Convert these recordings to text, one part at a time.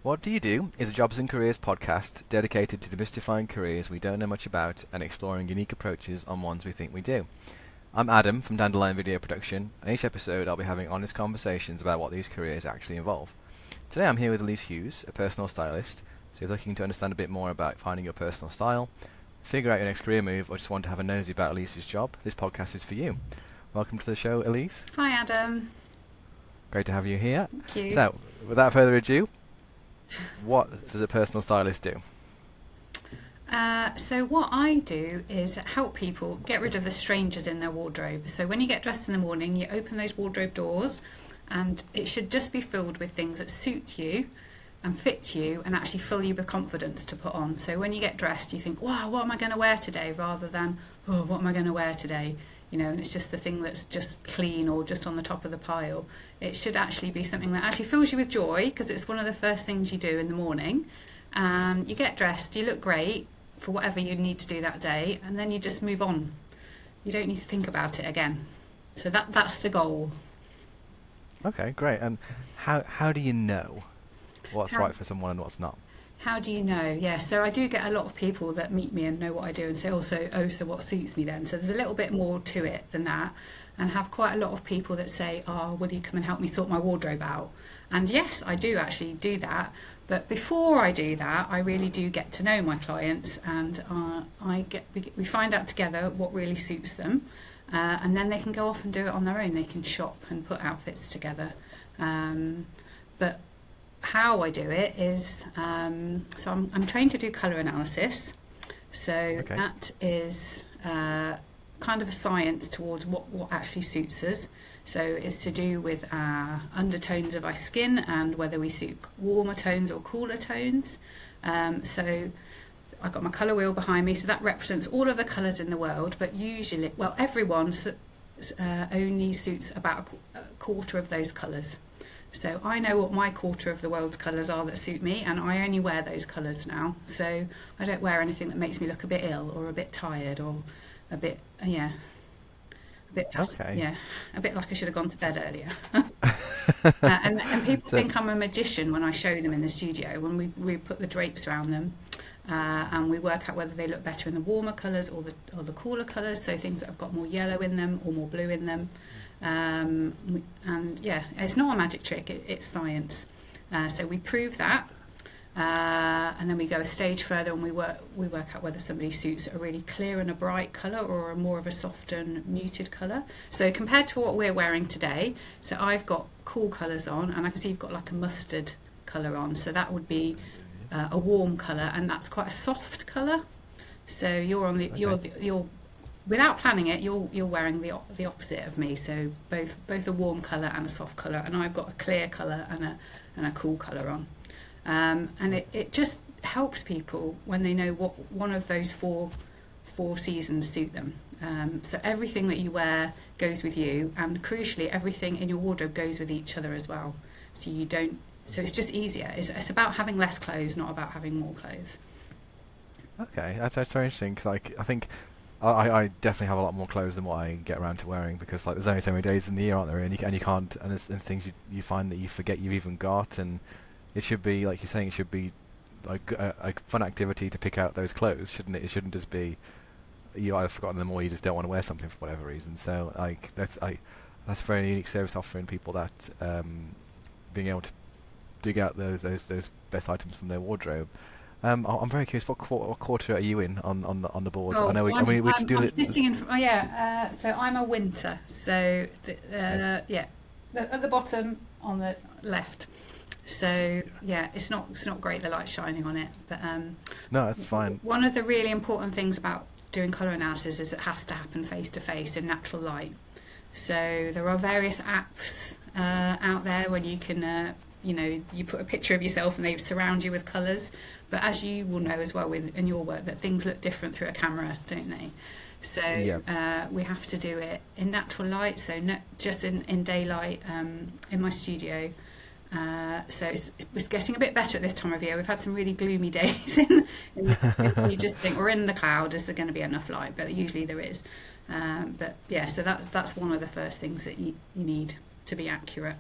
What Do You Do is a jobs and careers podcast dedicated to demystifying careers we don't know much about and exploring unique approaches on ones we think we do. I'm Adam from Dandelion Video Production, and each episode I'll be having honest conversations about what these careers actually involve. Today I'm here with Elise Hughes, a personal stylist, so if you're looking to understand a bit more about finding your personal style, figure out your next career move, or just want to have a nosy about Elise's job, this podcast is for you. Welcome to the show, Elise. Hi, Adam. Great to have you here. Thank you. So, without further ado, what does a personal stylist do? So what I do is help people get rid of the strangers in their wardrobe. So when you get dressed in the morning, you open those wardrobe doors, and it should just be filled with things that suit you and fit you and actually fill you with confidence to put on. So when you get dressed, you think, wow, what am I going to wear today? Rather than, oh, what am I going to wear today? You know, and it's just the thing that's just clean or just on the top of the pile. It should actually be something that actually fills you with joy, because it's one of the first things you do in the morning. You get dressed, you look great for whatever you need to do that day, and then you just move on. You don't need to think about it again. So that's the goal. Okay, great. And how do you know what's right for someone and what's not? How do you know? Yeah, so I do get a lot of people that meet me and know what I do and say also, oh, so what suits me then? So there's a little bit more to it than that, and have quite a lot of people that say, oh, will you come and help me sort my wardrobe out? And yes, I do actually do that. But before I do that, I really do get to know my clients, and we find out together what really suits them, and then they can go off and do it on their own. They can shop and put outfits together. But how I do it is, so I'm trained to do colour analysis. So okay. That is kind of a science towards what actually suits us. So it's to do with undertones of our skin and whether we suit warmer tones or cooler tones. So I've got my colour wheel behind me, so that represents all of the colours in the world, but usually, well, everyone only suits about a quarter of those colours. So I know what my quarter of the world's colours are that suit me, and I only wear those colours now. So I don't wear anything that makes me look a bit ill or a bit tired or a bit, a bit like I should have gone to bed earlier. And people think I'm a magician when I show them in the studio, when we put the drapes around them, and we work out whether they look better in the warmer colours or the cooler colours, so things that have got more yellow in them or more blue in them. And yeah, it's not a magic trick, it's science. So we prove that, and then we go a stage further and we work out whether somebody suits a really clear and a bright colour or a more of a soft and muted colour. So compared to what we're wearing today, so I've got cool colours on, and I can see you've got like a mustard colour on, so that would be a warm colour, and that's quite a soft colour. So you're on the you're without planning it, you're wearing the opposite of me. So both a warm colour and a soft colour, and I've got a clear colour and a cool colour on. And it just helps people when they know what one of those four seasons suit them. So everything that you wear goes with you, and crucially, everything in your wardrobe goes with each other as well. So you don't. So it's just easier. It's about having less clothes, not about having more clothes. Okay, that's very interesting, because I think I definitely have a lot more clothes than what I get around to wearing, because there's only so many days in the year, aren't there? And you can't, and there's things you find that you forget you've even got, and it should be, like you're saying, it should be like a fun activity to pick out those clothes, shouldn't it? It shouldn't just be you either forgotten them or you just don't want to wear something for whatever reason. So that's a very unique service, offering people that being able to dig out those best items from their wardrobe. I'm very curious. What quarter are you in on the board? Oh, I know. So I'm sitting in. Oh yeah. So I'm a winter. So at the bottom on the left. So yeah, it's not great, the light shining on it, but no, that's fine. One of the really important things about doing colour analysis is it has to happen face to face in natural light. So there are various apps out there when you can you put a picture of yourself and they surround you with colours, but as you will know as well in your work, that things look different through a camera, don't they? So we have to do it in natural light, so just in daylight in my studio. So it's getting a bit better at this time of year. We've had some really gloomy days you just think we're in the cloud, is there going to be enough light? But usually there is. But yeah, so that's one of the first things that you need to be accurate.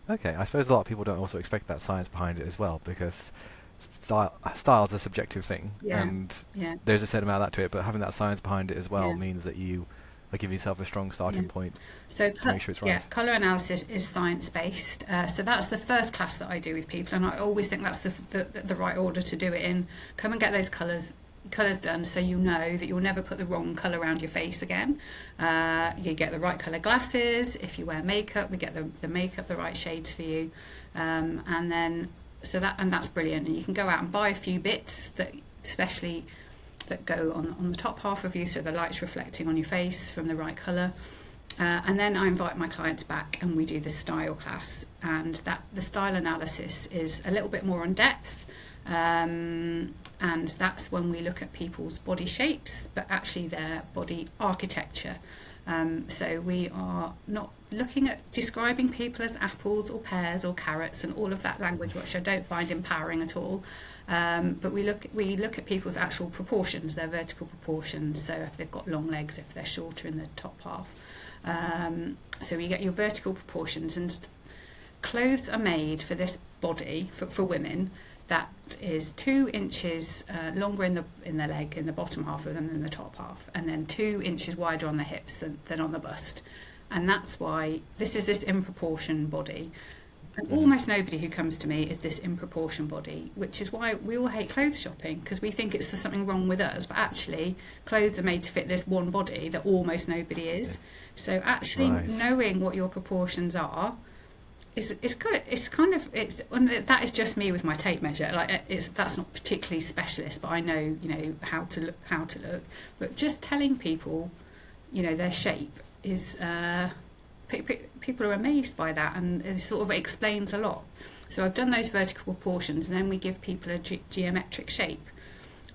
Okay, I suppose a lot of people don't also expect that science behind it as well, because style's a subjective thing, Yeah, and yeah, there's a certain amount of that to it. But having that science behind it as well yeah, means that you are giving yourself a strong yeah. starting point So, to make sure it's yeah, right. colour analysis is science based. So that's the first class that I do with people, and I always think that's the right order to do it in. Come and get those colours done, so you know that you'll never put the wrong colour around your face again. You get the right colour glasses. If you wear makeup, we get the makeup the right shades for you, and then that's brilliant. And you can go out and buy a few bits that especially that go on the top half of you, so the light's reflecting on your face from the right colour. And then I invite my clients back and we do the style class, and the style analysis is a little bit more in depth, and that's when we look at people's body shapes, but actually their body architecture. So we are not looking at describing people as apples or pears or carrots and all of that language, which I don't find empowering at all. But we look at people's actual proportions, their vertical proportions. So if they've got long legs, if they're shorter in the top half. So you get your vertical proportions, and clothes are made for this body for women that is 2 inches longer in the leg, in the bottom half of them than the top half, and then 2 inches wider on the hips than on the bust. And that's why this is this in proportion body. And almost nobody who comes to me is this in proportion body, which is why we all hate clothes shopping, because we think there's something wrong with us. But actually, clothes are made to fit this one body that almost nobody is. So actually knowing what your proportions are and that is just me with my tape measure. Like that's not particularly specialist, but I know how to look. But just telling people, their shape is. People are amazed by that, and it sort of explains a lot. So I've done those vertical proportions, and then we give people a geometric shape.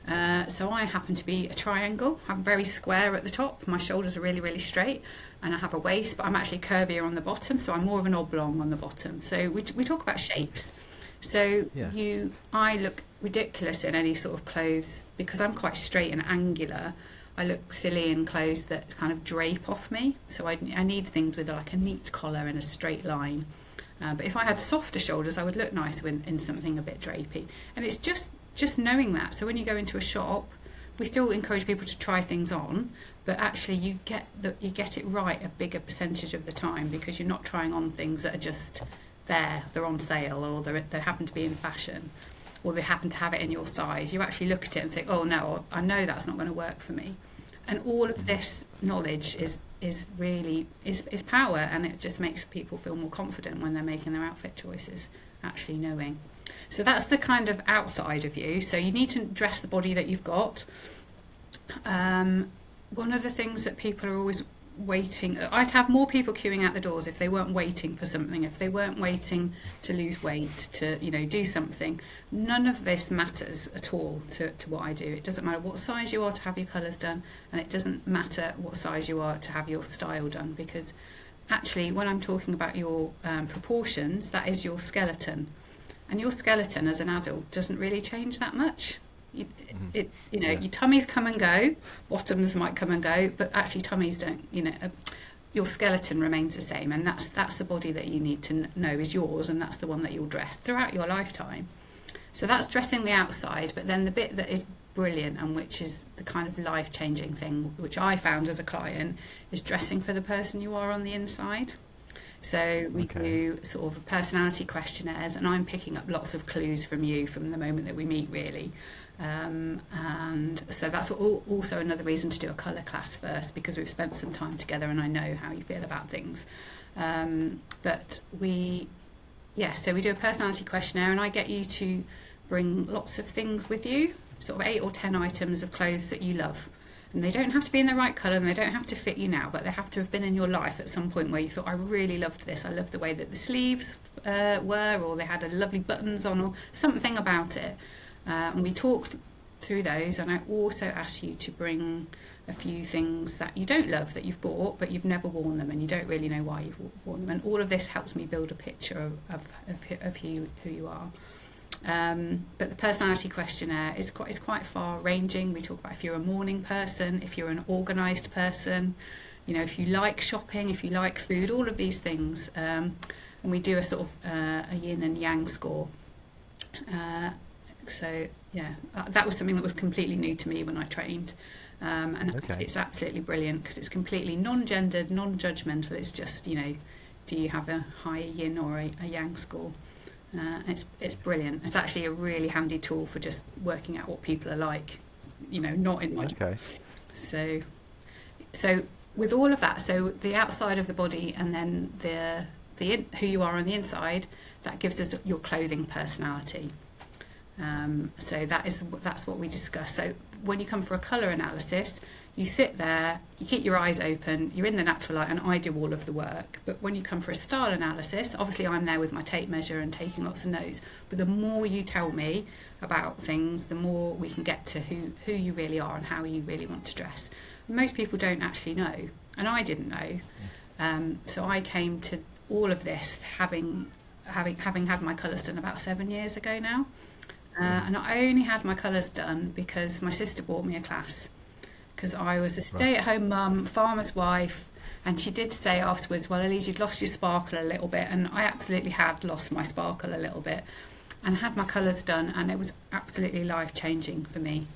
So I happen to be a triangle. I'm very square at the top. My shoulders are really, really straight, and I have a waist, but I'm actually curvier on the bottom, so I'm more of an oblong on the bottom. So we talk about shapes. So I look ridiculous in any sort of clothes because I'm quite straight and angular. I look silly in clothes that kind of drape off me. So I need things with like a neat collar and a straight line. But if I had softer shoulders, I would look nice in something a bit drapey. And it's just knowing that. So when you go into a shop, we still encourage people to try things on, but actually you get it right a bigger percentage of the time, because you're not trying on things that are just there, they're on sale, or they happen to be in fashion, or they happen to have it in your size. You actually look at it and think, oh no, I know that's not going to work for me. And all of this knowledge is really power, and it just makes people feel more confident when they're making their outfit choices, actually knowing. So that's the kind of outside of you. So you need to dress the body that you've got. One of the things that people are always waiting, I'd have more people queuing out the doors if they weren't waiting for something, if they weren't waiting to lose weight, to do something. None of this matters at all to what I do. It doesn't matter what size you are to have your colours done, and it doesn't matter what size you are to have your style done, because actually when I'm talking about your proportions, that is your skeleton, and your skeleton as an adult doesn't really change that much. Your tummies come and go, bottoms might come and go, but actually tummies don't. Your skeleton remains the same, and that's the body that you need to know is yours, and that's the one that you'll dress throughout your lifetime. So that's dressing the outside, but then the bit that is brilliant, and which is the kind of life-changing thing, which I found as a client, is dressing for the person you are on the inside. So we do sort of personality questionnaires, and I'm picking up lots of clues from you from the moment that we meet, really. And so that's also another reason to do a colour class first, because we've spent some time together and I know how you feel about things. So we do a personality questionnaire, and I get you to bring lots of things with you, sort of 8 or 10 items of clothes that you love. And they don't have to be in the right colour, and they don't have to fit you now, but they have to have been in your life at some point where you thought, I really loved this. I loved the way that the sleeves were, or they had a lovely buttons on, or something about it. And we talk through those, and I also ask you to bring a few things that you don't love, that you've bought, but you've never worn them, and you don't really know why you've worn them. And all of this helps me build a picture of who you are. But the personality questionnaire is quite far-ranging. We talk about if you're a morning person, if you're an organised person, if you like shopping, if you like food, all of these things. and we do a sort of a yin and yang score. So yeah, that was something that was completely new to me when I trained. And it's absolutely brilliant because it's completely non-gendered, non-judgmental. It's just, you know, do you have a high yin or a yang score? It's brilliant. It's actually a really handy tool for just working out what people are like, you know, not in my job. So with all of that, so the outside of the body and then the who you are on the inside, that gives us your clothing personality. So that's what we discuss. So when you come for a colour analysis, you sit there, you keep your eyes open, you're in the natural light, and I do all of the work. But when you come for a style analysis, obviously I'm there with my tape measure and taking lots of notes. But the more you tell me about things, the more we can get to who you really are and how you really want to dress. Most people don't actually know, and I didn't know. So I came to all of this having had my colours done about 7 years ago now. And I only had my colours done because my sister bought me a class, because I was a stay-at-home mum, farmer's wife, and she did say afterwards, well, Elise, you'd lost your sparkle a little bit, and I absolutely had lost my sparkle a little bit, and had my colours done, and it was absolutely life-changing for me.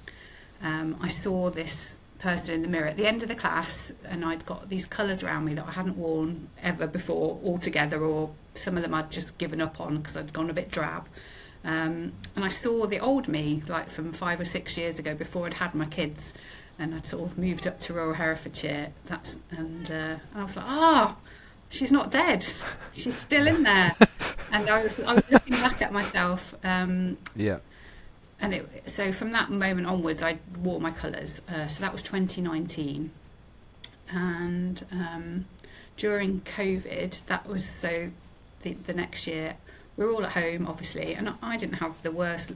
I saw this person in the mirror at the end of the class, and I'd got these colours around me that I hadn't worn ever before altogether, or some of them I'd just given up on because I'd gone a bit drab. And I saw the old me, like from 5 or 6 years ago, before I'd had my kids, and I'd sort of moved up to rural Herefordshire. And I was like, she's not dead, she's still in there. And I was looking back at myself. And so from that moment onwards, I wore my colours. So that was 2019, and during COVID, that was so the next year. We were all at home, obviously, and I didn't have the worst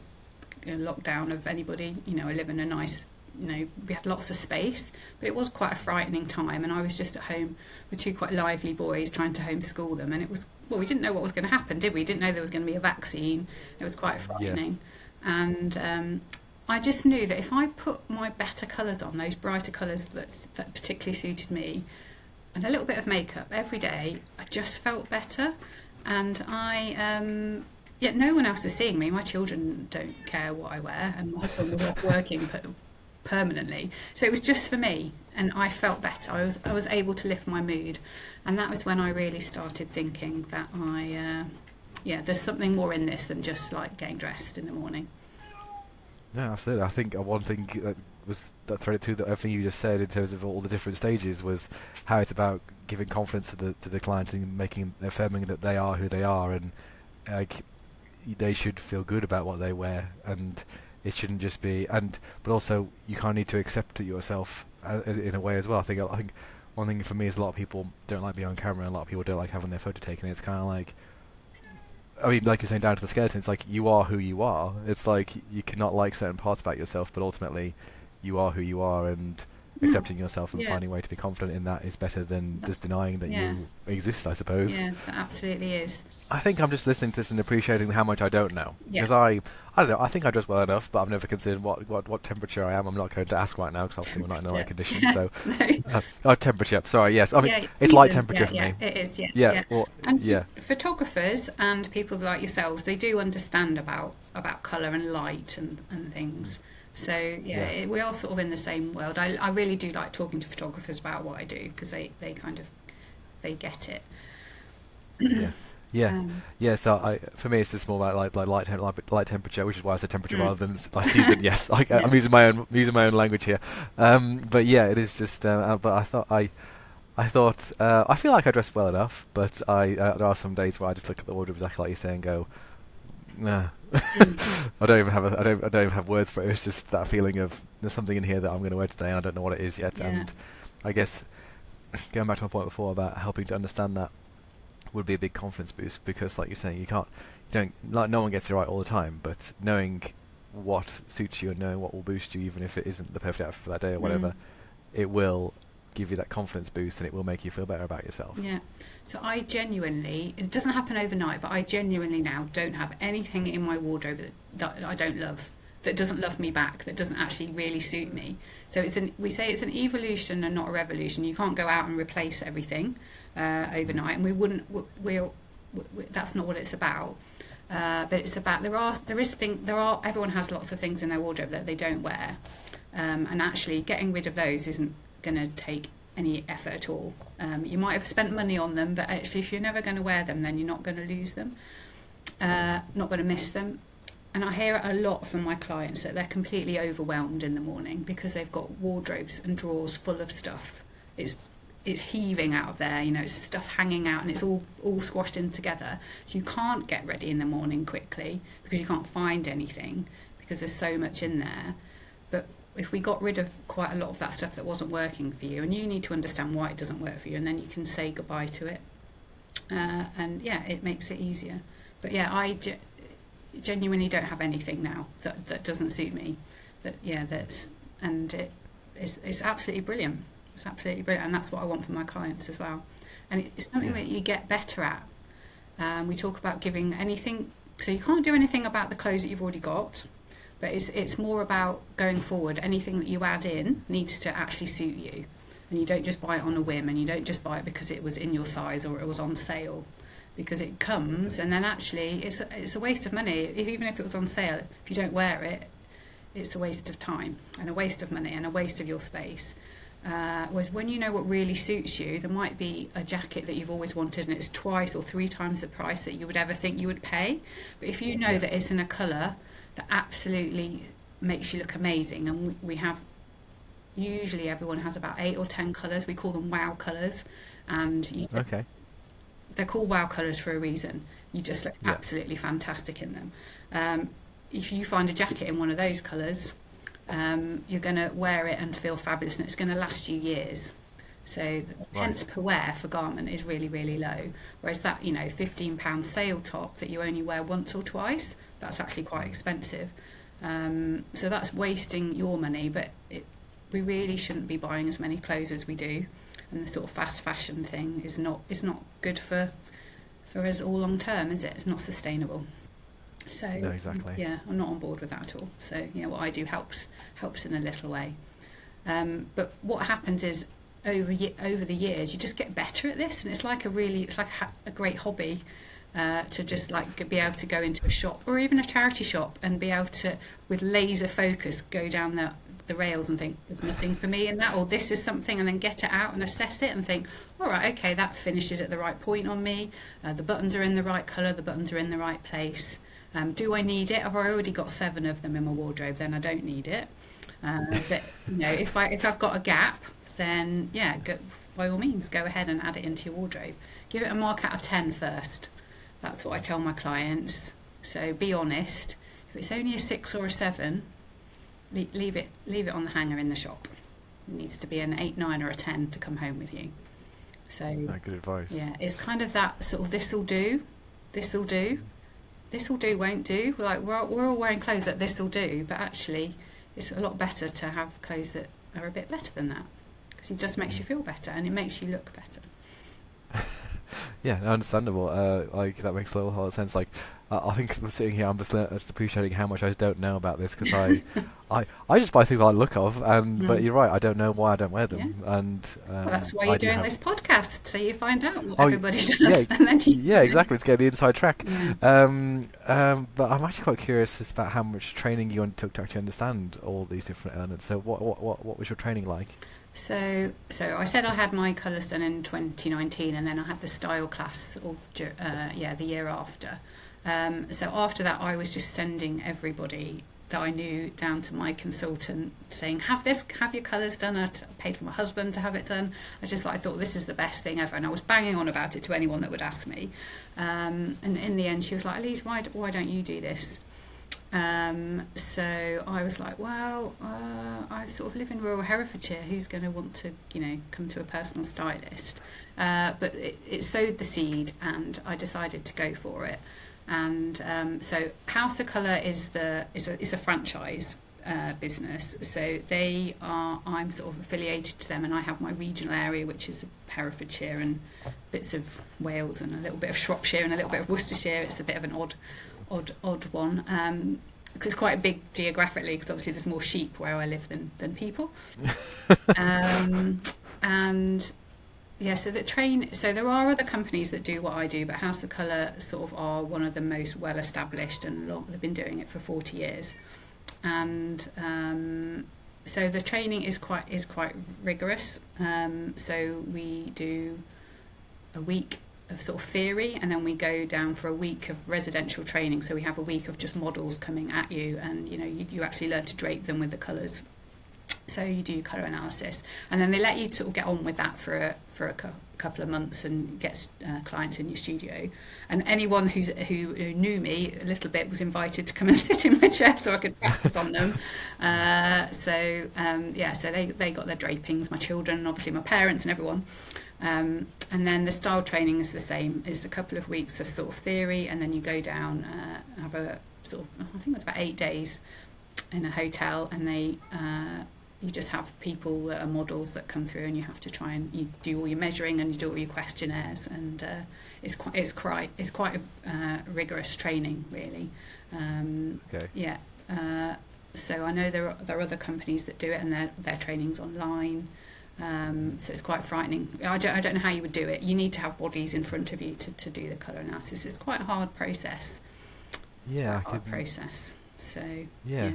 lockdown of anybody. You know, I live in a nice, you know, we had lots of space, but it was quite a frightening time, and I was just at home with two quite lively boys trying to homeschool them, and it was, well, we didn't know what was going to happen, did we? Didn't know there was going to be a vaccine. It was quite frightening. And I just knew that if I put my better colours on, those brighter colours that particularly suited me, and a little bit of makeup every day, I just felt better. And no one else was seeing me. My children don't care what I wear, and my husband was not working permanently. So it was just for me, and I felt better. I was able to lift my mood, and that was when I really started thinking that there's something more in this than just like getting dressed in the morning. No, absolutely. I think one thing that threaded through everything you just said in terms of all the different stages was how it's about giving confidence to the client and affirming that they are who they are, and they should feel good about what they wear, and it shouldn't just be but also you kind of need to accept it yourself in a way as well. I think one thing for me is a lot of people don't like being on camera, and a lot of people don't like having their photo taken. It's kind of like, I mean, like you're saying, down to the skeleton, it's like you are who you are. It's like you cannot like certain parts about yourself, but ultimately you are who you are, and accepting yourself and finding a way to be confident in that is better than just denying that you exist, I suppose. Yeah, that absolutely is. I think I'm just listening to this and appreciating how much I don't know. Because I don't know, I think I dress well enough, but I've never considered what temperature I am. I'm not going to ask right now because obviously we're not in the right condition. So, temperature, sorry, yes. I mean, it's light temperature for me. It is, photographers and people like yourselves, they do understand about colour and light and things. So we are sort of in the same world. I really do like talking to photographers about what I do, because they get it. So for me, it's just more about like light temperature, which is why I said temperature rather than like season. Yes, like I'm using my own language here. But yeah, it is just. But I thought I feel like I dress well enough, but there are some days where I just look at the wardrobe exactly like you say and go, nah. I don't even have words for it. It's just that feeling of there's something in here that I'm going to wear today and I don't know what it is yet. And I guess going back to my point before about helping to understand that would be a big confidence boost, because like you're saying, no one gets it right all the time, but knowing what suits you and knowing what will boost you, even if it isn't the perfect outfit for that day or whatever, it will give you that confidence boost and it will make you feel better about yourself. Yeah. So I genuinely, it doesn't happen overnight, but I genuinely now don't have anything in my wardrobe that I don't love, that doesn't love me back, that doesn't actually really suit me. So we say it's an evolution and not a revolution. You can't go out and replace everything overnight, and we that's not what it's about. But it's about everyone has lots of things in their wardrobe that they don't wear, and actually getting rid of those isn't going to take any effort at all. You might have spent money on them, but actually if you're never going to wear them, then you're not going to lose them, not going to miss them. And I hear it a lot from my clients that they're completely overwhelmed in the morning because they've got wardrobes and drawers full of stuff. It's heaving out of there, it's stuff hanging out and it's all squashed in together. So you can't get ready in the morning quickly because you can't find anything because there's so much in there. But if we got rid of quite a lot of that stuff that wasn't working for you, and you need to understand why it doesn't work for you, and then you can say goodbye to it. And yeah, it makes it easier. But yeah, I genuinely don't have anything now that doesn't suit me. It's absolutely brilliant. It's absolutely brilliant, and that's what I want from my clients as well. And it's something that you get better at. We talk about giving anything, so you can't do anything about the clothes that you've already got, but it's more about going forward. Anything that you add in needs to actually suit you, and you don't just buy it on a whim, and you don't just buy it because it was in your size or it was on sale, because it comes and then actually it's a waste of money. Even if it was on sale, if you don't wear it, it's a waste of time and a waste of money and a waste of your space. Whereas when you know what really suits you, there might be a jacket that you've always wanted and it's 2 or 3 times the price that you would ever think you would pay. But if you know that it's in a colour that absolutely makes you look amazing, and we have, usually everyone has about 8 or 10 colours. We call them wow colours, and they're called wow colours for a reason. You just look absolutely fantastic in them. If you find a jacket in one of those colours, you're going to wear it and feel fabulous, and it's going to last you years. So the pence per wear for garment is really, really low. Whereas that, £15 sale top that you only wear once or twice, that's actually quite expensive. So that's wasting your money, but we really shouldn't be buying as many clothes as we do. And the sort of fast fashion thing is not good for us all long term, is it? It's not sustainable. So no, exactly. Yeah, I'm not on board with that at all. So what I do helps in a little way. But what happens is over the years you just get better at this, and it's like a great hobby to just like be able to go into a shop or even a charity shop and be able to, with laser focus, go down the rails and think there's nothing for me in that, or this is something, and then get it out and assess it and think, all right, okay, that finishes at the right point on me, the buttons are in the right colour, the buttons are in the right place. Do I need it? Have I already got 7 of them in my wardrobe? Then I don't need it. But if I've got a gap, then by all means go ahead and add it into your wardrobe. Give it a mark out of 10 first. That's what I tell my clients. So be honest. If it's only a 6 or a 7, leave it on the hanger in the shop. It needs to be an 8, 9 or a 10 to come home with you. So good advice. Yeah, it's kind of that sort of this'll do, won't do. Like we're all wearing clothes that this'll do, but actually it's a lot better to have clothes that are a bit better than that, because it just makes you feel better and it makes you look better. Yeah, understandable. Like that makes a lot of sense. Like I think sitting here, I'm just appreciating how much I don't know about this, because I just buy things I look of, and but you're right, I don't know why I don't wear them, and well, that's why you're doing this podcast, so you find out what everybody does. And then exactly, to get the inside track. But I'm actually quite curious about how much training you took to actually understand all these different elements. So what was your training like? So I said I had my colours done in 2019, and then I had the style class of the year after. So after that, I was just sending everybody that I knew down to my consultant, saying, have your colours done. I paid for my husband to have it done. I thought this is the best thing ever, and I was banging on about it to anyone that would ask me. And in the end, she was like, Elise, why don't you do this? So I was like, well, I sort of live in rural Herefordshire. Who's going to want to, come to a personal stylist? But it sowed the seed, and I decided to go for it. And so House of Colour is a franchise business. So I'm sort of affiliated to them, and I have my regional area, which is Herefordshire and bits of Wales and a little bit of Shropshire and a little bit of Worcestershire. It's a bit of an odd one, because it's quite big geographically, because obviously there's more sheep where I live than people. And Yeah, so there are other companies that do what I do, but House of Colour sort of are one of the most well established, and they've been doing it for 40 years. And so the training is quite rigorous. So we do a week of sort of theory, and then we go down for a week of residential training. So we have a week of just models coming at you, and you actually learn to drape them with the colours. So you do colour analysis, and then they let you sort of get on with that for a couple of months and get clients in your studio. And anyone who knew me a little bit was invited to come and sit in my chair so I could practice on them. So they got their drapings, my children, and obviously my parents and everyone. And then the style training is the same. It's a couple of weeks of sort of theory, and then you go down, have a sort of, I think it was about 8 days in a hotel, and you just have people that are models that come through, and you have to try and you do all your measuring and you do all your questionnaires, and it's quite a rigorous training, really. Okay. Yeah. So I know there are other companies that do it, and their training's online. So it's quite frightening. I don't know how you would do it. You need to have bodies in front of you to do the colour analysis. It's quite a hard process. Yeah. Process. So yeah.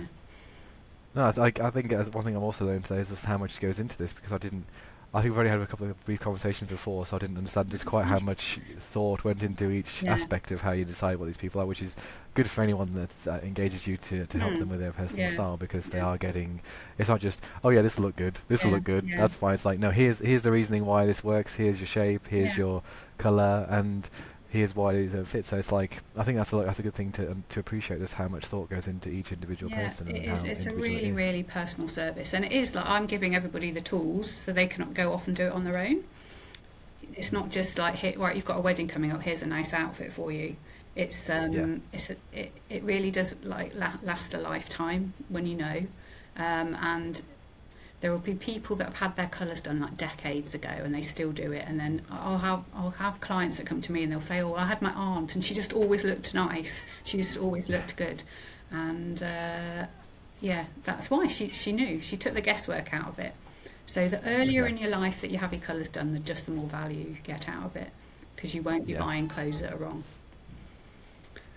No, I think one thing I'm also learning today is just how much goes into this, because I think we've already had a couple of brief conversations before, so I didn't understand just quite how much thought went into each aspect of how you decide what these people are, which is good for anyone that engages you to help them with their personal style, because they are getting, it's not just, oh yeah, this will look good, that's fine. It's like, no, here's the reasoning why this works, here's your shape, here's your colour, and here's why it fits. So it's like, I think that's a good thing to appreciate, just how much thought goes into each individual person. It's a really, really personal service, and it is like I'm giving everybody the tools so they can go off and do it on their own. It's not just like, here, right, you've got a wedding coming up, here's a nice outfit for you. It really does like last a lifetime when you know, and there will be people that have had their colours done like decades ago and they still do it, and then I'll have clients that come to me and they'll say, oh, I had my aunt and she just always looked nice, she just always looked good, and that's why she knew, she took the guesswork out of it. So the earlier in your life that you have your colours done, the more value you get out of it, because you won't be buying clothes that are wrong.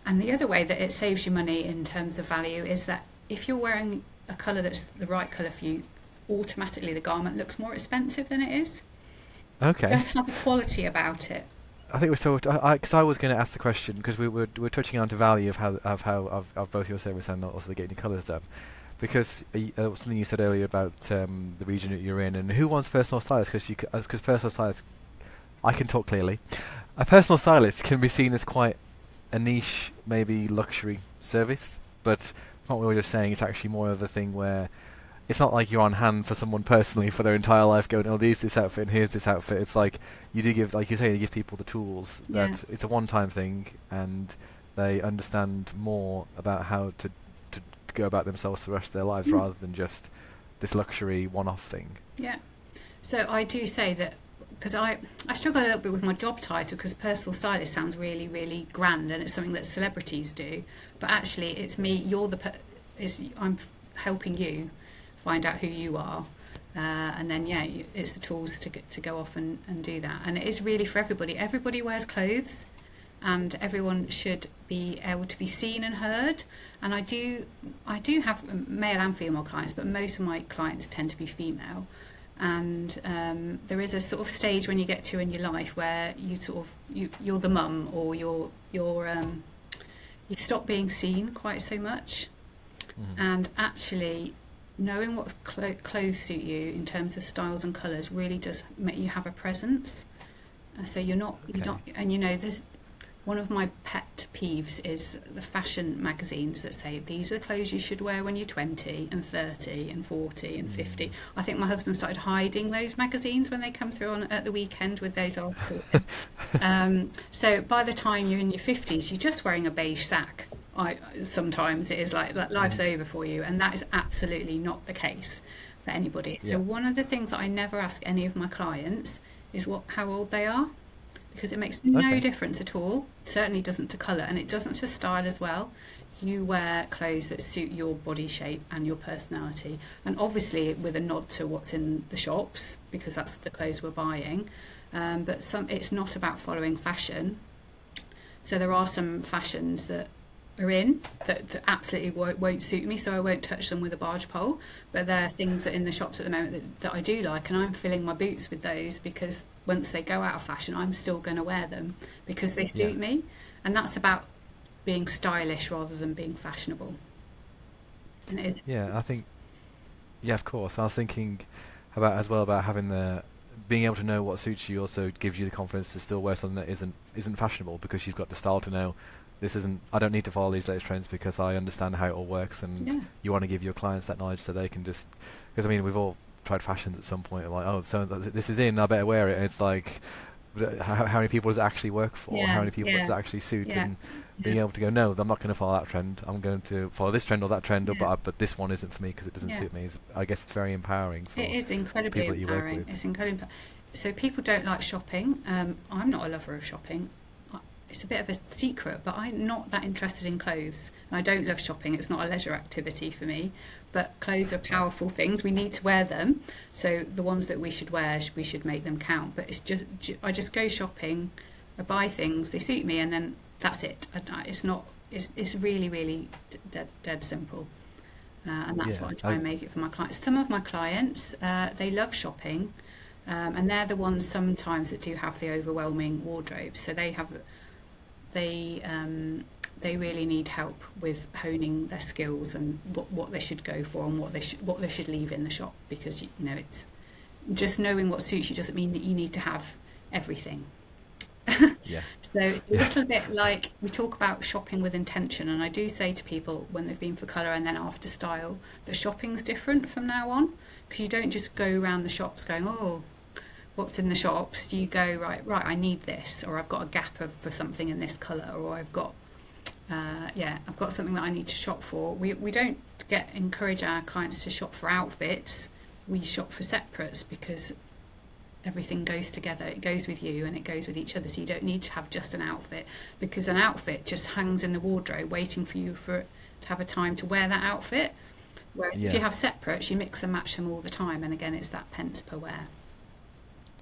And the other way that it saves you money in terms of value is that if you're wearing a colour that's the right colour for you, automatically the garment looks more expensive than it is. Okay. It just has a quality about it. I think we're talking, because I was going to ask the question, because we're touching on to value of both your service and also getting your colours done, because something you said earlier about the region that you're in, and who wants personal stylists, because personal stylists, I can talk clearly, a personal stylist can be seen as quite a niche, maybe luxury service, but what we were just saying, it's actually more of a thing where it's not like you're on hand for someone personally for their entire life going, oh, there's this outfit and here's this outfit. It's like you do give, like you say, you give people the tools, that it's a one-time thing, and they understand more about how to go about themselves for the rest of their lives, rather than just this luxury one-off thing. Yeah. So I do say that, because I struggle a little bit with my job title, because personal stylist sounds really, really grand, and it's something that celebrities do. But actually, it's me. I'm helping you find out who you are, and then it's the tools to go off and do that. And it is really for everybody. Everybody wears clothes, and everyone should be able to be seen and heard. And I do have male and female clients, but most of my clients tend to be female. And there is a sort of stage when you get to in your life where you're the mum, or you stop being seen quite so much. And actually, knowing what clothes suit you in terms of styles and colours really does make you have a presence. So you're not, and there's one of my pet peeves is the fashion magazines that say these are the clothes you should wear when you're 20 and 30 and 40 and 50. I think my husband started hiding those magazines when they come through at the weekend with those articles. So by the time you're in your 50s, you're just wearing a beige sack. Sometimes it is like life's over for you, and that is absolutely not the case for anybody. So one of the things that I never ask any of my clients is how old they are, because it makes no difference at all. It certainly doesn't to colour, and it doesn't to style as well. You wear clothes that suit your body shape and your personality, and obviously with a nod to what's in the shops, because that's the clothes we're buying. But it's not about following fashion. So there are some fashions that are in that absolutely won't suit me, so I won't touch them with a barge pole. But there are things that in the shops at the moment that I do like, and I'm filling my boots with those because once they go out of fashion, I'm still going to wear them because they suit me. And that's about being stylish rather than being fashionable. And it is. Yeah, I think. Yeah, of course. I was thinking about having being able to know what suits you also gives you the confidence to still wear something that isn't fashionable, because you've got the style to know I don't need to follow these latest trends because I understand how it all works, and you want to give your clients that knowledge so they can just, because I mean we've all tried fashions at some point, like, oh, so this is in, I better wear it, and it's like, how many people does it actually work for? How many people does it actually suit? And being able to go, no, I'm not going to follow that trend, I'm going to follow this trend or that trend, but this one isn't for me because it doesn't suit me. I guess it's very empowering for it is incredibly people that you empowering. work with. It's incredibly. So people don't like shopping. I'm not a lover of shopping. It's a bit of a secret, but I'm not that interested in clothes. And I don't love shopping. It's not a leisure activity for me. But clothes are powerful things. We need to wear them. So the ones that we should wear, we should make them count. But it's just, I just go shopping, I buy things, they suit me, and then that's it. It's not. It's really, really dead simple. And that's what I try and make it for my clients. Some of my clients, they love shopping, and they're the ones sometimes that do have the overwhelming wardrobes. So they really need help with honing their skills and what they should go for and what they should leave in the shop, because it's just knowing what suits you doesn't mean that you need to have everything. So it's a little bit like we talk about shopping with intention, and I do say to people when they've been for colour and then after style that shopping's different from now on, because you don't just go around the shops going, oh, what's in the shops. You go, right, I need this, or I've got a gap for something in this colour, or I've got something that I need to shop for. We don't encourage our clients to shop for outfits. We shop for separates, because everything goes together. It goes with you and it goes with each other, so you don't need to have just an outfit, because an outfit just hangs in the wardrobe waiting for you to have a time to wear that outfit. Whereas if you have separates, you mix and match them all the time, and again it's that pence per wear.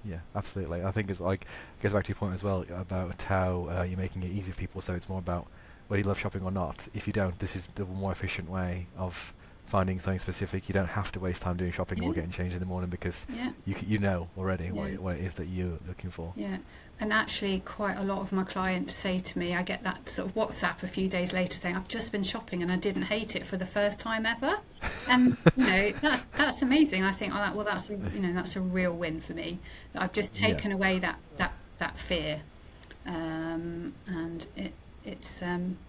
Yeah, absolutely. I think it's like, goes back to your point as well about how you're making it easy for people, so it's more about whether you love shopping or not. If you don't, this is the more efficient way of finding something specific. You don't have to waste time doing shopping or getting changed in the morning, because you know already what it is that you're looking for. Yeah, and actually quite a lot of my clients say to me, I get that sort of WhatsApp a few days later saying, I've just been shopping and I didn't hate it for the first time ever. And that's amazing. I think, that's a real win for me. I've just taken away that fear, and it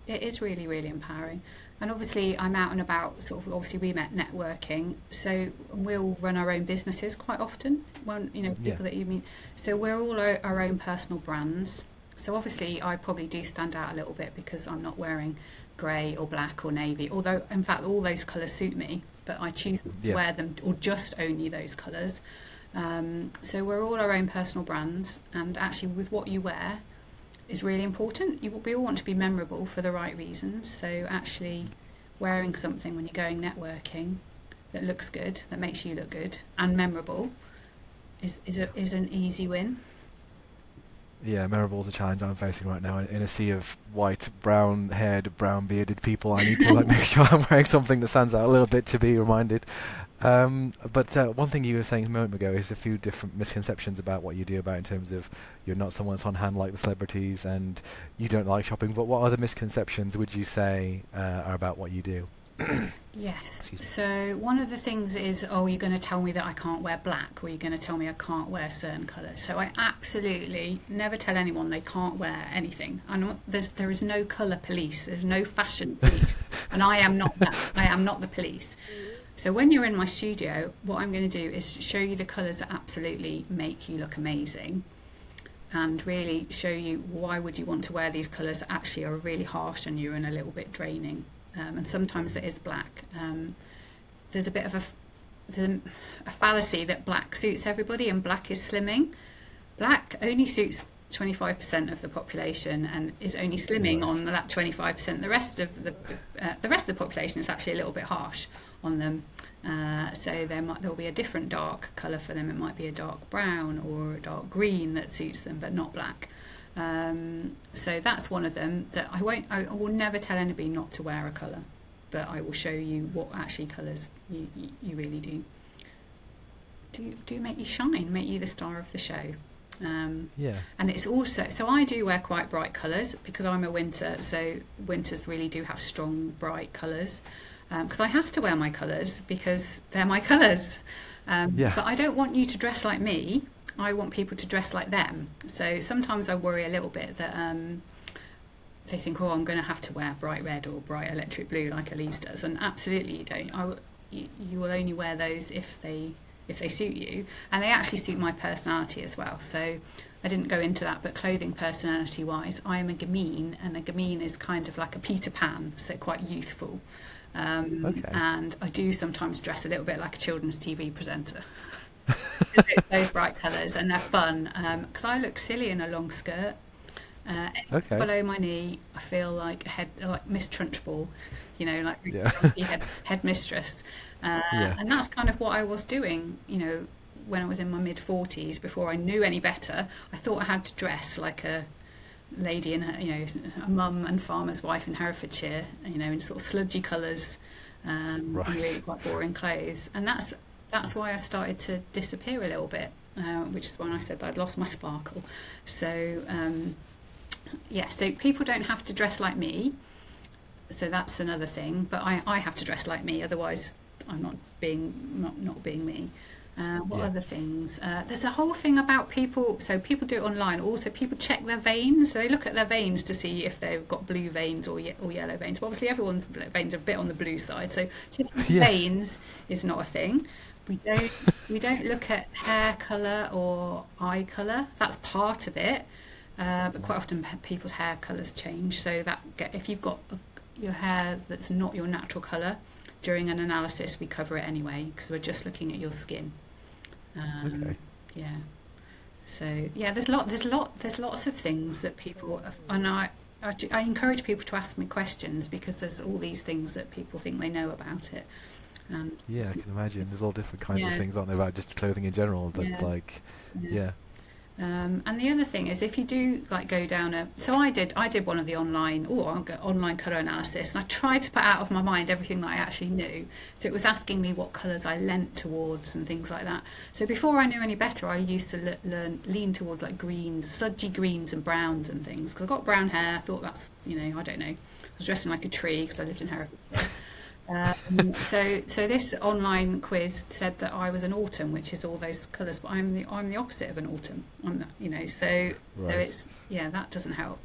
is really, really empowering. And obviously I'm out and about, obviously we met networking, so we'll run our own businesses quite often, people that you meet. So we're all our own personal brands. So obviously I probably do stand out a little bit because I'm not wearing grey or black or navy, although in fact all those colours suit me, but I choose to wear them, or just only those colours. So we're all our own personal brands, and actually with what you wear is really important. We all want to be memorable for the right reasons, so actually wearing something when you're going networking that looks good, that makes you look good and memorable is an easy win. Yeah, memorable is a challenge I'm facing right now. In a sea of white, brown-haired, brown-bearded people, I need to make sure I'm wearing something that stands out a little bit to be reminded. But one thing you were saying a moment ago is a few different misconceptions about what you do, about in terms of you're not someone that's on hand like the celebrities and you don't like shopping. But what other misconceptions would you say are about what you do? Yes. So one of the things is, you're going to tell me that I can't wear black, or you're going to tell me I can't wear certain colours. So I absolutely never tell anyone they can't wear anything. There is no colour police. There's no fashion police, and I am not that. I am not the police. So when you're in my studio, what I'm going to do is show you the colours that absolutely make you look amazing, and really show you why would you want to wear these colours that actually are really harsh on you and a little bit draining. And sometimes it is black. There's a bit of a fallacy that black suits everybody and black is slimming. Black only suits 25% of the population and is only slimming on that 25%. The rest of the population is actually a little bit harsh on them. So there'll be a different dark colour for them. It might be a dark brown or a dark green that suits them, but not black. So that's one of them that I will never tell anybody not to wear a colour, but I will show you what actually colours you really do make you shine, make you the star of the show. Yeah. And it's also, so I do wear quite bright colours because I'm a winter, so winters really do have strong bright colours, because I have to wear my colours because they're my colours. But I don't want you to dress like me. I want people to dress like them. So sometimes I worry a little bit that they think, oh, I'm going to have to wear bright red or bright electric blue like Elise does, and absolutely you don't. You will only wear those if they suit you, and they actually suit my personality as well. So I didn't go into that, but clothing personality wise, I am a gamine, and a gamine is kind of like a Peter Pan, so quite youthful. And I do sometimes dress a little bit like a children's TV presenter. It's those bright colours, and they're fun, because I look silly in a long skirt. Below my knee, I feel like like Miss Trunchbull, like head mistress. And that's kind of what I was doing, when I was in my mid-40s, before I knew any better. I thought I had to dress like a lady in a mum and farmer's wife in Herefordshire, in sort of sludgy colours, and really quite boring clothes. And that's why I started to disappear a little bit, which is when I said I'd lost my sparkle. So so people don't have to dress like me, so that's another thing, but I have to dress like me, otherwise I'm not being me. What other things? There's a whole thing about people, so people do it online also. People check their veins, so they look at their veins to see if they've got blue veins or yellow veins, but obviously everyone's veins are a bit on the blue side, so checking veins is not a thing. We don't look at hair colour or eye colour. That's part of it, but quite often people's hair colours change. So if you've got your hair that's not your natural colour, during an analysis we cover it anyway because we're just looking at your skin. So there's lots of things that people, and I encourage people to ask me questions because there's all these things that people think they know about it. I can imagine there's all different kinds of things, aren't there, about just clothing in general, but and the other thing is, if you do go down so I did one of the online colour analysis, and I tried to put out of my mind everything that I actually knew. So it was asking me what colours I leant towards and things like that. So before I knew any better, I used to lean towards greens, sludgy greens and browns and things, because I've got brown hair. I thought that's, I don't know, I was dressing like a tree because I lived in Herefordshire. So this online quiz said that I was an autumn, which is all those colours, but I'm the opposite of an autumn. So it's that doesn't help.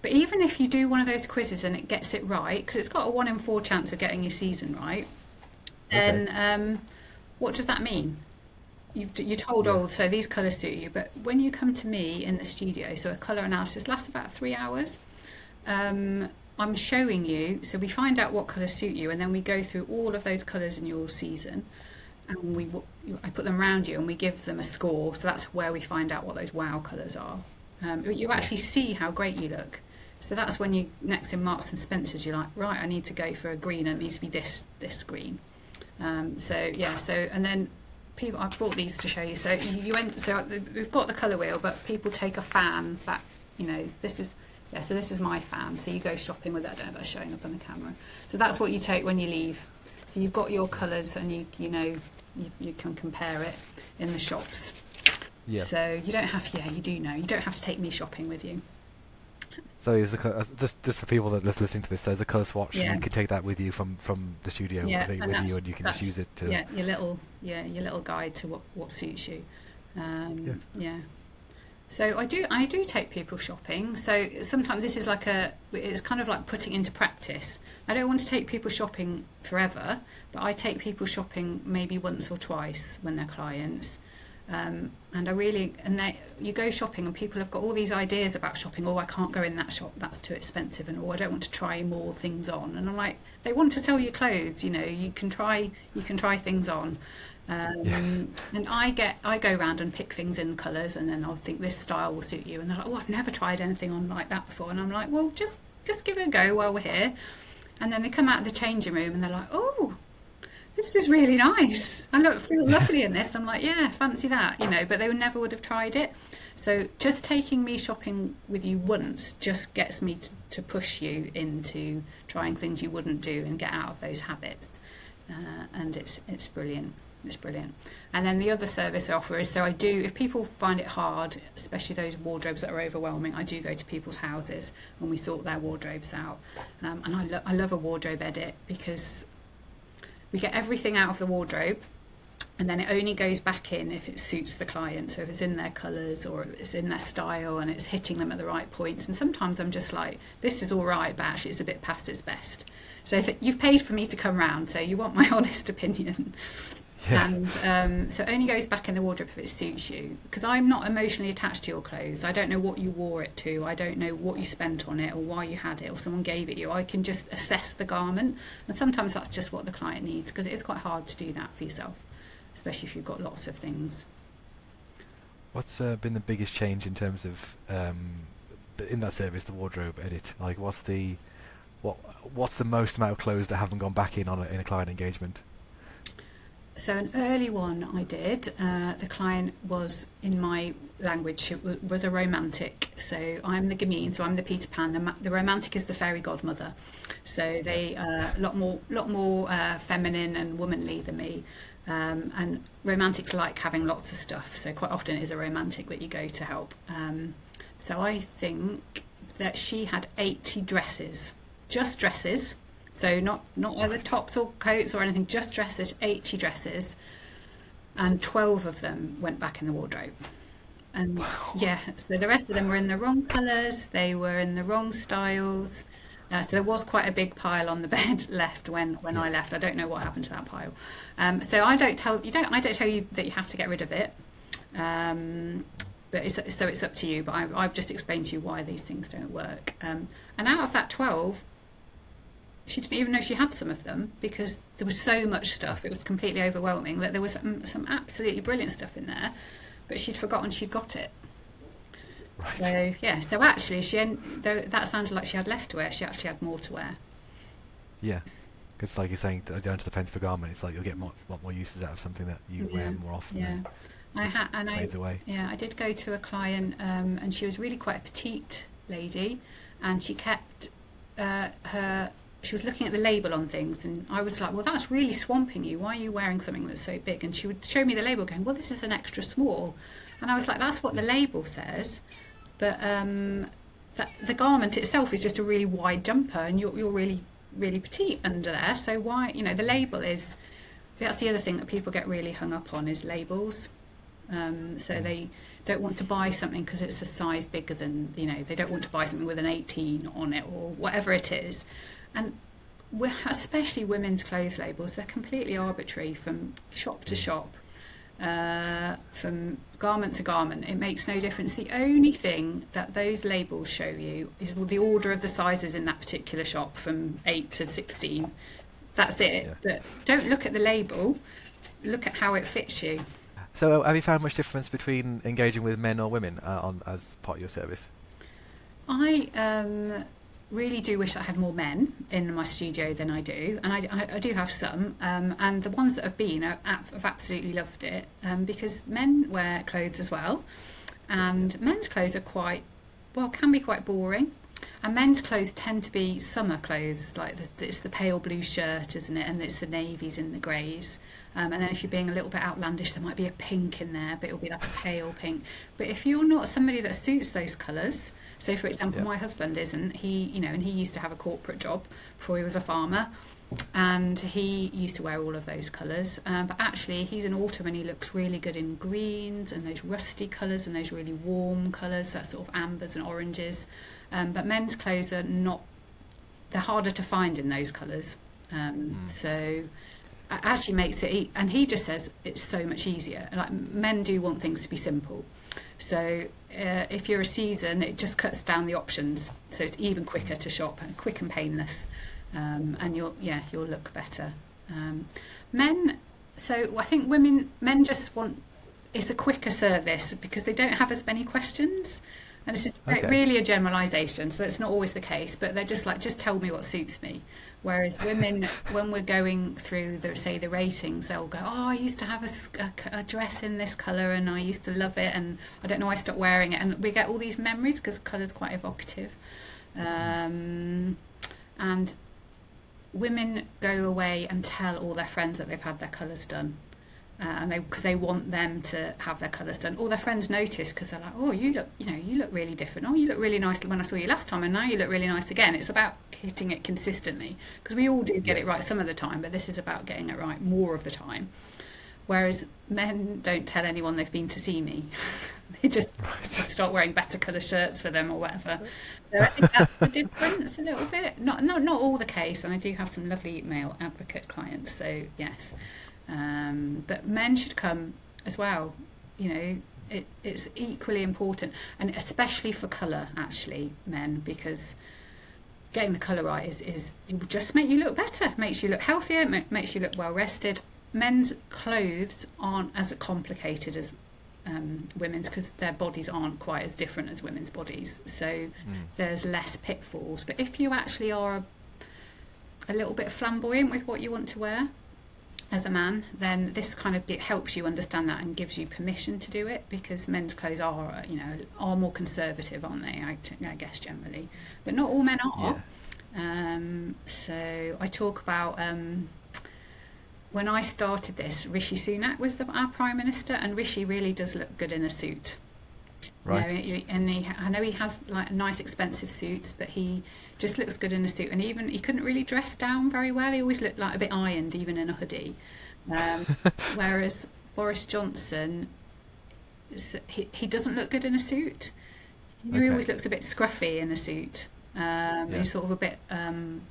But even if you do one of those quizzes and it gets it right, because it's got a 1 in 4 chance of getting your season right, then what does that mean? You're told, so these colours suit you, but when you come to me in the studio, so a colour analysis lasts about 3 hours. I'm showing you, so we find out what colours suit you, and then we go through all of those colours in your season, and I put them around you and we give them a score. So that's where we find out what those wow colours are. You actually see how great you look. So that's when you next in Marks and Spencer's, you're like, right, I need to go for a green, and it needs to be this green. And then people, I've brought these to show you. So we've got the colour wheel, but people take a fan back. This is my fan. So you go shopping with it. I don't know if that's showing up on the camera. So that's what you take when you leave. So you've got your colours, and you can compare it in the shops. Yeah. So you don't have. Yeah, you do know. You don't have to take me shopping with you. So is just for people that are listening to this, there's a colour swatch, and you can take that with you from the studio with you, and you can just use it to. Yeah, your little guide to what suits you. So I do take people shopping. So sometimes this is it's kind of like putting into practice. I don't want to take people shopping forever, but I take people shopping maybe once or twice when they're clients. You go shopping and people have got all these ideas about shopping. Oh, I can't go in that shop, that's too expensive, and I don't want to try more things on. And I'm like, they want to sell you clothes, you can try things on. And I go around and pick things in colours, and then I'll think this style will suit you, and they're like, oh, I've never tried anything on like that before, and I'm like, well, just give it a go while we're here. And then they come out of the changing room and they're like, oh, this is really nice. Feel lovely in this. I'm like, yeah, fancy that, but they never would have tried it. So just taking me shopping with you once just gets me to push you into trying things you wouldn't do and get out of those habits. And it's brilliant. It's brilliant. And then the other service I offer is, so I do, if people find it hard, especially those wardrobes that are overwhelming, I do go to people's houses and we sort their wardrobes out. And I love a wardrobe edit because we get everything out of the wardrobe and then it only goes back in if it suits the client. So if it's in their colours or if it's in their style and it's hitting them at the right points. And sometimes I'm just like, this is all right, but actually it's a bit past its best. So if you've paid for me to come round, so you want my honest opinion. Yeah. And so it only goes back in the wardrobe if it suits you, because I'm not emotionally attached to your clothes. I don't know what you wore it to. I don't know what you spent on it or why you had it or someone gave it you. I can just assess the garment, and sometimes that's just what the client needs, because it is quite hard to do that for yourself, especially if you've got lots of things. What's been the biggest change in terms of in that service, the wardrobe edit? Like, what's the most amount of clothes that haven't gone back in in a client engagement? So an early one I did, the client was, in my language, was a romantic. So I'm the gamine, so I'm the Peter Pan. The romantic is the fairy godmother. So they a lot more feminine and womanly than me. And romantics like having lots of stuff. So quite often it is a romantic that you go to help. So I think that she had 80 dresses, just dresses. So not either tops or coats or anything, just dresses, 80 dresses, and 12 of them went back in the wardrobe. And yeah, so the rest of them were in the wrong colours, they were in the wrong styles. So there was quite a big pile on the bed left when I left. I don't know what happened to that pile. So I don't tell you that you have to get rid of it. But it's up to you. But I've just explained to you why these things don't work. And out of that 12, she didn't even know she had some of them, because there was so much stuff. It was completely overwhelming. That there was some absolutely brilliant stuff in there, but she'd forgotten she'd got it. Right. So yeah. So actually, though that sounded like she had less to wear, she actually had more to wear. Yeah, because like you're saying, down to the pence per garment, it's like you'll get lot more uses out of something that you wear more often. Yeah. And fades away. Yeah, I did go to a client, and she was really quite a petite lady, and she kept she was looking at the label on things, and I was like, well, that's really swamping you. Why are you wearing something that's so big? And she would show me the label going, well, this is an extra small. And I was like, that's what the label says. But the garment itself is just a really wide jumper, and you're really, really petite under there. So why, the label is, that's the other thing that people get really hung up on, is labels. So they don't want to buy something because it's a size bigger than, they don't want to buy something with an 18 on it or whatever it is. And especially women's clothes labels, they're completely arbitrary from shop to shop, from garment to garment. It makes no difference. The only thing that those labels show you is the order of the sizes in that particular shop from 8 to 16. That's it. Yeah. But don't look at the label, look at how it fits you. So have you found much difference between engaging with men or women as part of your service? I really do wish I had more men in my studio than I do, and I do have some, and the ones that have been have absolutely loved it, because men wear clothes as well, and men's clothes are can be quite boring, and men's clothes tend to be summer clothes, like it's the pale blue shirt, isn't it, and it's the navies and the greys. And then if you're being a little bit outlandish, there might be a pink in there, but it'll be like a pale pink. But if you're not somebody that suits those colours, so for example, my husband isn't, and he used to have a corporate job before he was a farmer, and he used to wear all of those colours. But actually, he's an autumn and he looks really good in greens and those rusty colours and those really warm colours, that sort of ambers and oranges. But men's clothes are not, they're harder to find in those colours. So it actually makes it, and he just says it's so much easier. Like, men do want things to be simple, so if you're a season, it just cuts down the options, so it's even quicker to shop and quick and painless, and you'll look better. Men, so I think men just want, it's a quicker service because they don't have as many questions. And this is Okay. really a generalisation, so it's not always the case, but they're just like, just tell me what suits me. Whereas women, when we're going through the ratings, they'll go, oh, I used to have a dress in this colour and I used to love it, and I don't know why I stopped wearing it. And we get all these memories because colour's quite evocative. And women go away and tell all their friends that they've had their colours done. And because they want them to have their colours done. All their friends notice because they're like, oh, you look really different. Oh, you look really nice when I saw you last time, and now you look really nice again. It's about hitting it consistently, because we all do get it right some of the time, but this is about getting it right more of the time. Whereas men don't tell anyone they've been to see me. They just start wearing better colour shirts for them or whatever. So I think that's the difference a little bit. Not all the case, and I do have some lovely male advocate clients, so yes. But men should come as well. It's equally important, and especially for colour, actually, men, because getting the colour right is just make you look better, makes you look healthier, makes you look well rested. Men's clothes aren't as complicated as women's, because their bodies aren't quite as different as women's bodies, so there's less pitfalls. But if you actually are a little bit flamboyant with what you want to wear as a man, then this kind of, it helps you understand that and gives you permission to do it, because men's clothes are more conservative, aren't they? I guess generally, but not all men are. So I talk about when I started this, Rishi Sunak was our Prime Minister, and Rishi really does look good in a suit. Right. I know he has like nice expensive suits, but he just looks good in a suit. And even he couldn't really dress down very well. He always looked like a bit ironed, even in a hoodie. Whereas Boris Johnson, he doesn't look good in a suit. He always looks a bit scruffy in a suit. He's sort of a bit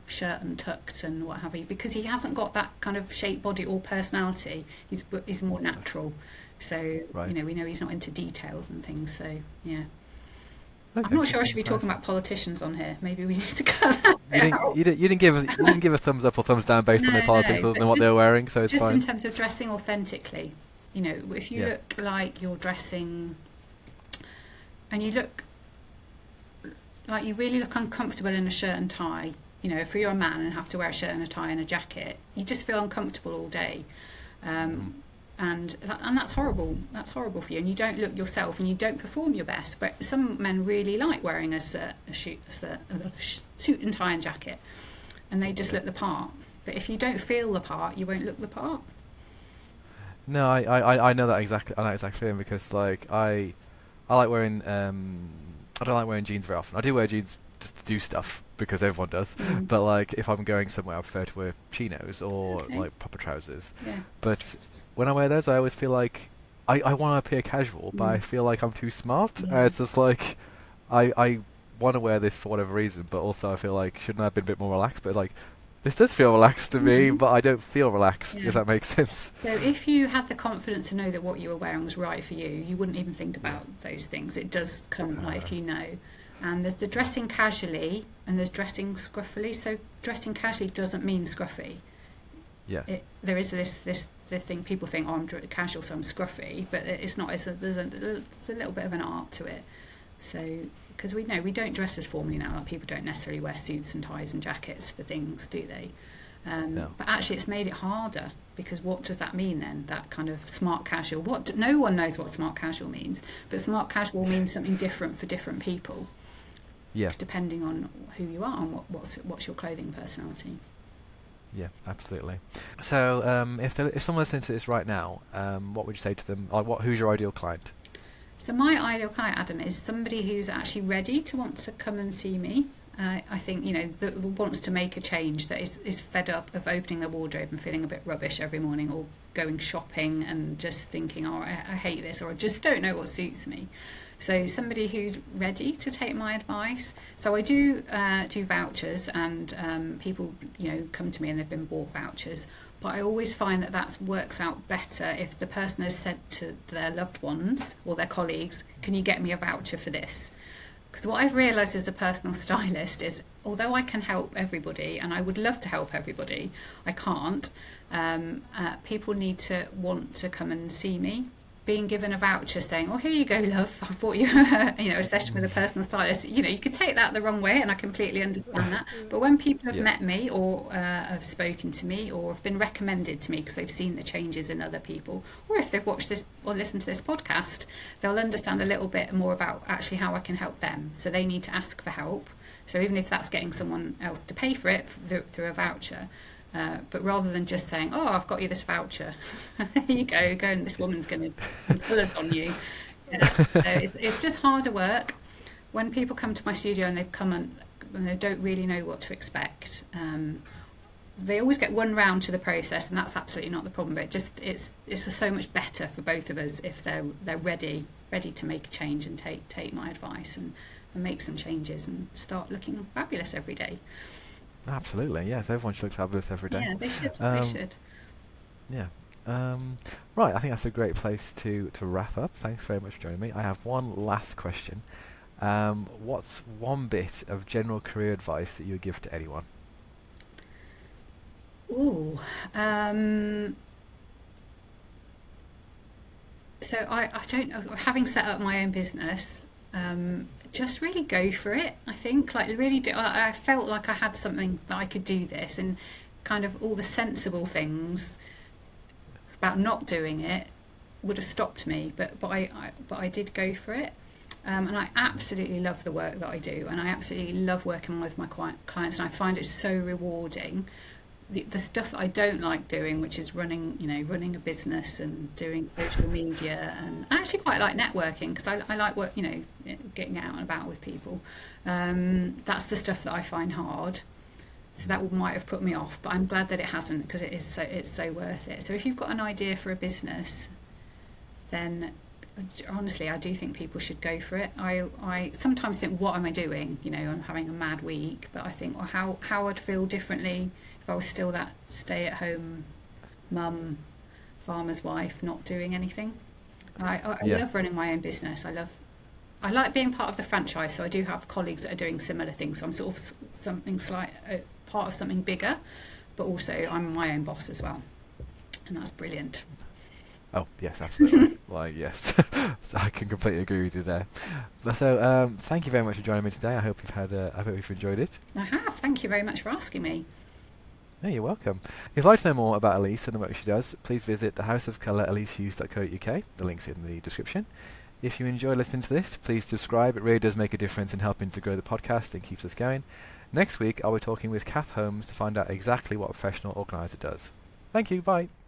shirt and tucked and what have you, because he hasn't got that kind of shape, body or personality. He's more natural. So, we know he's not into details and things, so, yeah. Okay, I'm not sure I should be talking about politicians on here. Maybe we need to cut that out. You didn't give a thumbs up or thumbs down based on their politics other than what they're wearing, so it's just fine. Just in terms of dressing authentically. If you look like you're dressing and you look like you really look uncomfortable in a shirt and tie, if you're a man and have to wear a shirt and a tie and a jacket, you just feel uncomfortable all day. And that's horrible. That's horrible for you, and you don't look yourself, and you don't perform your best. But some men really like wearing a suit and tie and jacket, and they just look the part. But if you don't feel the part, you won't look the part. No, I know that exactly. I know exactly feeling, because like I like wearing I don't like wearing jeans very often. I do wear jeans just to do stuff because everyone does. But like if I'm going somewhere, I prefer to wear chinos or like proper trousers. Yeah. But when I wear those, I always feel like I want to appear casual, but I feel like I'm too smart. And it's just like I want to wear this for whatever reason, but also I feel like shouldn't I have been a bit more relaxed? But like this does feel relaxed to me, but I don't feel relaxed, if that makes sense. So if you had the confidence to know that what you were wearing was right for you, you wouldn't even think about those things. It does come if you know. And there's the dressing casually and there's dressing scruffily. So dressing casually doesn't mean scruffy. Yeah. There is this thing, people think, oh, I'm casual, so I'm scruffy, but it's not. There's a little bit of an art to it. So, because we know we don't dress as formally now. Like people don't necessarily wear suits and ties and jackets for things, do they? No. But actually, it's made it harder, because what does that mean then? That kind of smart casual. No one knows what smart casual means, but smart casual means something different for different people. Yeah. Depending on who you are and what's your clothing personality. Yeah, absolutely. So, if someone's listening to this right now, what would you say to them? Who's your ideal client? So my ideal client, Adam, is somebody who's actually ready to want to come and see me. I think, that wants to make a change, that is fed up of opening their wardrobe and feeling a bit rubbish every morning, or going shopping and just thinking, oh, I hate this, or I just don't know what suits me. So somebody who's ready to take my advice. So I do vouchers, and people, come to me and they've been bought vouchers. But I always find that works out better if the person has said to their loved ones or their colleagues, can you get me a voucher for this? Because what I've realised as a personal stylist is, although I can help everybody, and I would love to help everybody, I can't. People need to want to come and see me. being given a voucher saying, "Oh, here you go, love. I bought you, a session with a personal stylist." You could take that the wrong way, and I completely understand that. But when people have met me, or have spoken to me, or have been recommended to me because they've seen the changes in other people, or if they've watched this or listened to this podcast, they'll understand a little bit more about actually how I can help them. So they need to ask for help. So even if that's getting someone else to pay for it through a voucher. But rather than just saying, "Oh, I've got you this voucher, here you go, and this woman's going to pull it on you." So it's just harder work. When people come to my studio and and they don't really know what to expect, they always get one round to the process, and that's absolutely not the problem. But it's so much better for both of us if they're ready to make a change and take my advice and make some changes and start looking fabulous every day. Absolutely, yes. Everyone should look fabulous every day. Yeah, they should. They should. Yeah. Right, I think that's a great place to wrap up. Thanks very much for joining me. I have one last question. What's one bit of general career advice that you would give to anyone? Ooh. So I don't know. Having set up my own business, just really go for it. I think, really do. I felt like I had something that I could do this, and kind of all the sensible things about not doing it would have stopped me. But I did go for it, and I absolutely love the work that I do, and I absolutely love working with my clients, and I find it so rewarding. The stuff that I don't like doing, which is running a business and doing social media, and I actually quite like networking because I like getting out and about with people. That's the stuff that I find hard, so that might have put me off. But I'm glad that it hasn't, because it's so worth it. So if you've got an idea for a business, then honestly, I do think people should go for it. I sometimes think, what am I doing? I'm having a mad week, but I think, well, how I'd feel differently if I was still that stay-at-home mum, farmer's wife, not doing anything. I love running my own business. I like being part of the franchise, so I do have colleagues that are doing similar things. So I'm sort of part of something bigger, but also I'm my own boss as well, and that's brilliant. Oh, yes, absolutely. Yes. So I can completely agree with you there. So, thank you very much for joining me today. I hope you've enjoyed it. I have. Thank you very much for asking me. No, you're welcome. If you'd like to know more about Elise and the work she does, please visit thehouseofcolour.elisehughes.co.uk. The link's in the description. If you enjoy listening to this, please subscribe. It really does make a difference in helping to grow the podcast and keeps us going. Next week, I'll be talking with Kath Holmes to find out exactly what a professional organiser does. Thank you. Bye.